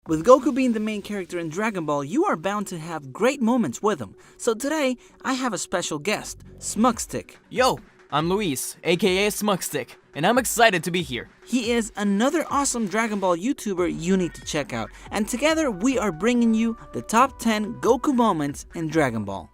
With Goku being the main character in Dragon Ball, you are bound to have great moments with him. So today, I have a special guest, SmugStick. Yo, I'm Luis, aka SmugStick, and I'm excited to be here. He is another awesome Dragon Ball YouTuber you need to check out. And together, we are bringing you the top 10 Goku moments in Dragon Ball.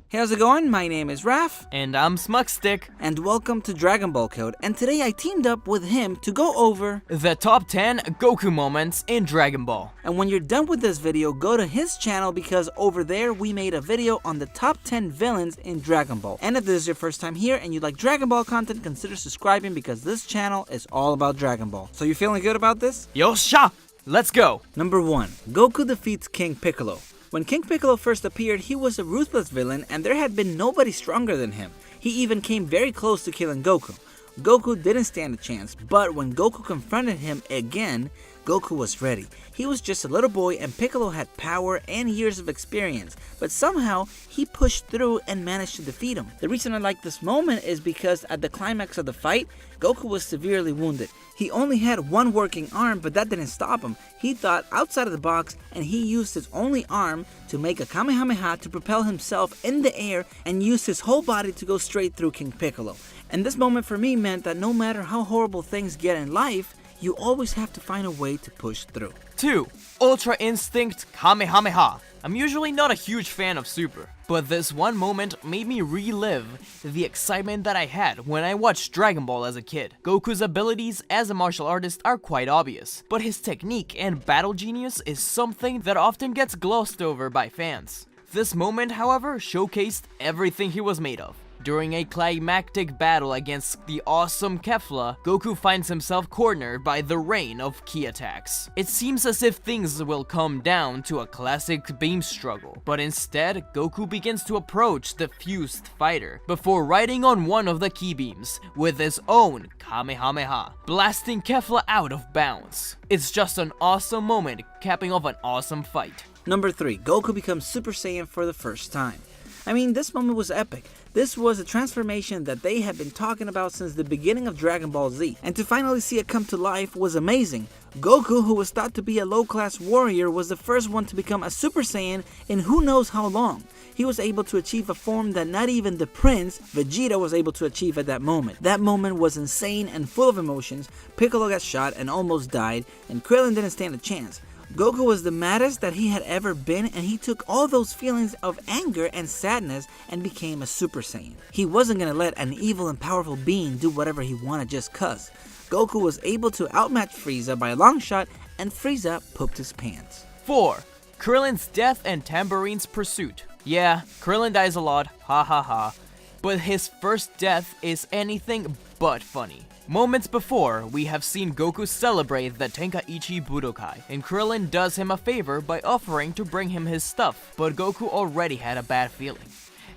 Hey, how's it going? My name is Raph. And I'm SmugStick. And welcome to Dragon Ball Code. And today I teamed up with him to go over the top 10 Goku moments in Dragon Ball. And when you're done with this video, go to his channel because over there we made a video on the top 10 villains in Dragon Ball. And if this is your first time here and you like Dragon Ball content, consider subscribing because this channel is all about Dragon Ball. So you feeling good about this? Yosha! Let's go! Number 1. Goku defeats King Piccolo. When King Piccolo first appeared, he was a ruthless villain and there had been nobody stronger than him. He even came very close to killing Goku. Goku didn't stand a chance, but when Goku confronted him again, Goku was ready. He was just a little boy and Piccolo had power and years of experience, but somehow he pushed through and managed to defeat him. The reason I like this moment is because at the climax of the fight, Goku was severely wounded. He only had one working arm, but that didn't stop him. He thought outside of the box and he used his only arm to make a Kamehameha to propel himself in the air and used his whole body to go straight through King Piccolo. And this moment for me meant that no matter how horrible things get in life, you always have to find a way to push through. 2. Ultra Instinct Kamehameha. I'm usually not a huge fan of Super, but this one moment made me relive the excitement that I had when I watched Dragon Ball as a kid. Goku's abilities as a martial artist are quite obvious, but his technique and battle genius is something that often gets glossed over by fans. This moment, however, showcased everything he was made of. During a climactic battle against the awesome Kefla, Goku finds himself cornered by the rain of ki attacks. It seems as if things will come down to a classic beam struggle, but instead, Goku begins to approach the fused fighter before riding on one of the ki beams with his own Kamehameha, blasting Kefla out of bounds. It's just an awesome moment, capping off an awesome fight. Number 3. Goku becomes Super Saiyan for the first time. I mean, this moment was epic. This was a transformation that they had been talking about since the beginning of Dragon Ball Z, and to finally see it come to life was amazing. Goku, who was thought to be a low-class warrior, was the first one to become a Super Saiyan in who knows how long. He was able to achieve a form that not even the Prince, Vegeta, was able to achieve at that moment. That moment was insane and full of emotions. Piccolo got shot and almost died, and Krillin didn't stand a chance. Goku was the maddest that he had ever been, and he took all those feelings of anger and sadness and became a Super Saiyan. He wasn't gonna let an evil and powerful being do whatever he wanted just cuz. Goku was able to outmatch Frieza by a long shot, and Frieza pooped his pants. 4. Krillens Death and Tambourine's Pursuit. Yeah, Krillin dies a lot, ha ha ha, but his first death is anything but funny. Moments before, we have seen Goku celebrate the Tenkaichi Budokai, and Krillin does him a favor by offering to bring him his stuff, but Goku already had a bad feeling,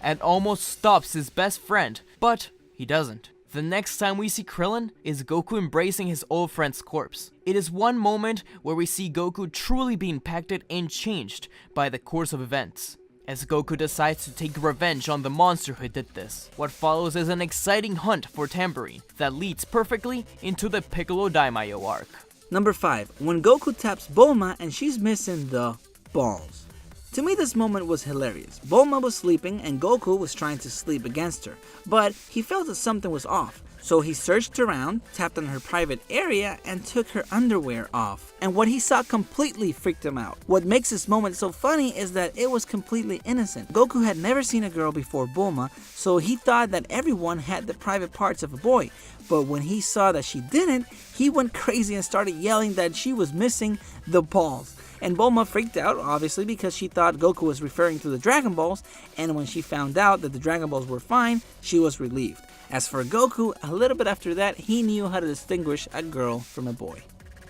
and almost stops his best friend, but he doesn't. The next time we see Krillin is Goku embracing his old friend's corpse. It is one moment where we see Goku truly being impacted and changed by the course of events, as Goku decides to take revenge on the monster who did this. What follows is an exciting hunt for Tambourine that leads perfectly into the Piccolo Daimyo arc. Number 5. When Goku taps Bulma and she's missing the balls. To me, this moment was hilarious. Bulma was sleeping and Goku was trying to sleep against her, but he felt that something was off. So he searched around, tapped on her private area, and took her underwear off. And what he saw completely freaked him out. What makes this moment so funny is that it was completely innocent. Goku had never seen a girl before Bulma, so he thought that everyone had the private parts of a boy. But when he saw that she didn't, he went crazy and started yelling that she was missing the balls. And Bulma freaked out, obviously, because she thought Goku was referring to the Dragon Balls, and when she found out that the Dragon Balls were fine, she was relieved. As for Goku, a little bit after that, he knew how to distinguish a girl from a boy.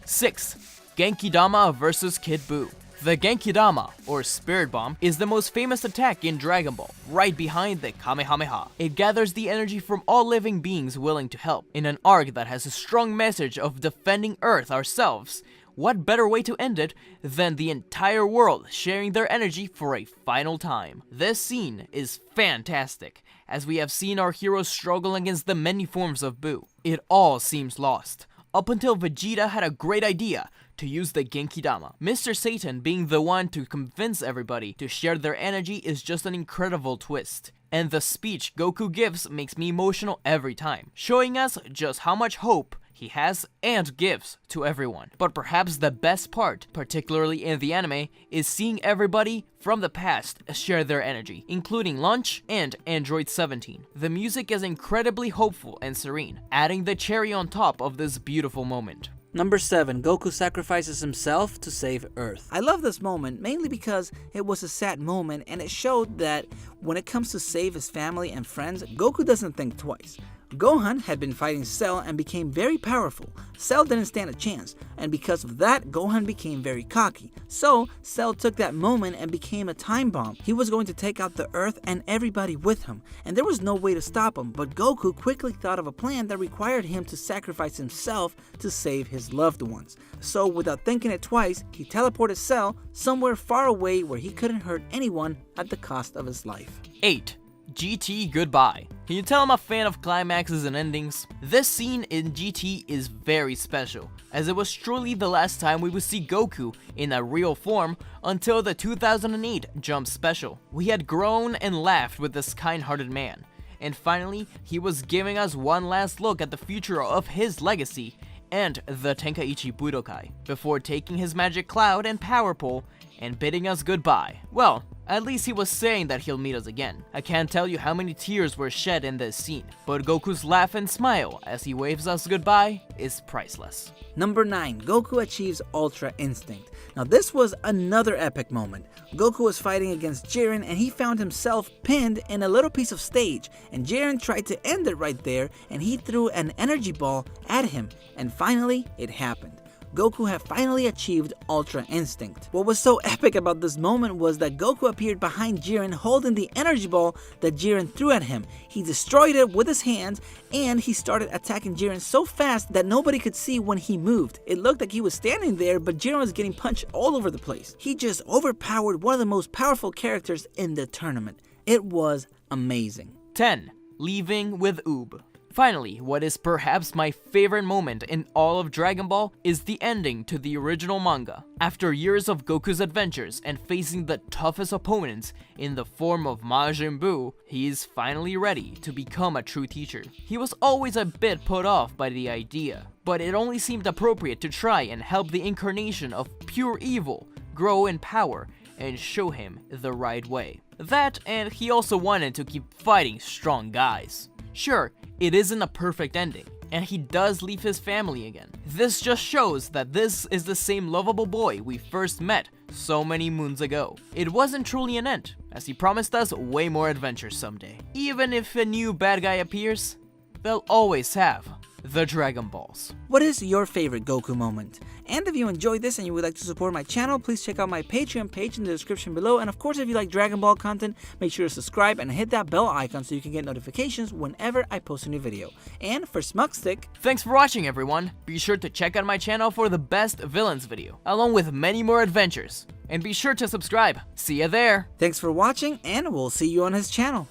6. Genkidama vs Kid Buu. The Genkidama, or Spirit Bomb, is the most famous attack in Dragon Ball, right behind the Kamehameha. It gathers the energy from all living beings willing to help. In an arc that has a strong message of defending Earth ourselves, what better way to end it than the entire world sharing their energy for a final time? This scene is fantastic, as we have seen our heroes struggle against the many forms of Buu. It all seems lost, up until Vegeta had a great idea to use the Genkidama. Mr. Satan being the one to convince everybody to share their energy is just an incredible twist. And the speech Goku gives makes me emotional every time, showing us just how much hope he has and gives to everyone. But perhaps the best part, particularly in the anime, is seeing everybody from the past share their energy, including Lunch and Android 17. The music is incredibly hopeful and serene, adding the cherry on top of this beautiful moment. Number 7. Goku sacrifices himself to save Earth. I love this moment mainly because it was a sad moment and it showed that when it comes to save his family and friends, Goku doesn't think twice. Gohan had been fighting Cell and became very powerful. Cell didn't stand a chance, and because of that, Gohan became very cocky. So, Cell took that moment and became a time bomb. He was going to take out the Earth and everybody with him, and there was no way to stop him, but Goku quickly thought of a plan that required him to sacrifice himself to save his loved ones. So, without thinking it twice, he teleported Cell somewhere far away where he couldn't hurt anyone at the cost of his life. 8. GT Goodbye. Can you tell I'm a fan of climaxes and endings? This scene in GT is very special, as it was truly the last time we would see Goku in a real form until the 2008 Jump special. We had grown and laughed with this kind-hearted man, and finally he was giving us one last look at the future of his legacy and the Tenkaichi Budokai, before taking his magic cloud and power pole and bidding us goodbye. Well, at least he was saying that he'll meet us again. I can't tell you how many tears were shed in this scene, but Goku's laugh and smile as he waves us goodbye is priceless. Number 9. Goku achieves Ultra Instinct. Now this was another epic moment. Goku was fighting against Jiren and he found himself pinned in a little piece of stage, and Jiren tried to end it right there and he threw an energy ball at him, and finally it happened. Goku had finally achieved Ultra Instinct. What was so epic about this moment was that Goku appeared behind Jiren holding the energy ball that Jiren threw at him. He destroyed it with his hands and he started attacking Jiren so fast that nobody could see when he moved. It looked like he was standing there, but Jiren was getting punched all over the place. He just overpowered one of the most powerful characters in the tournament. It was amazing. 10. Leaving with Oob. Finally, what is perhaps my favorite moment in all of Dragon Ball is the ending to the original manga. After years of Goku's adventures and facing the toughest opponents in the form of Majin Buu, he is finally ready to become a true teacher. He was always a bit put off by the idea, but it only seemed appropriate to try and help the incarnation of pure evil grow in power and show him the right way. That, and he also wanted to keep fighting strong guys. Sure, it isn't a perfect ending, and he does leave his family again. This just shows that this is the same lovable boy we first met so many moons ago. It wasn't truly an end, as he promised us way more adventures someday. Even if a new bad guy appears, they'll always have the Dragon Balls. What is your favorite Goku moment? And if you enjoyed this and you would like to support my channel, please check out my Patreon page in the description below. And of course, if you like Dragon Ball content, make sure to subscribe and hit that bell icon so you can get notifications whenever I post a new video. And for SmugStick, thanks for watching, everyone. Be sure to check out my channel for the best villains video, along with many more adventures. And be sure to subscribe. See ya there. Thanks for watching, and we'll see you on his channel.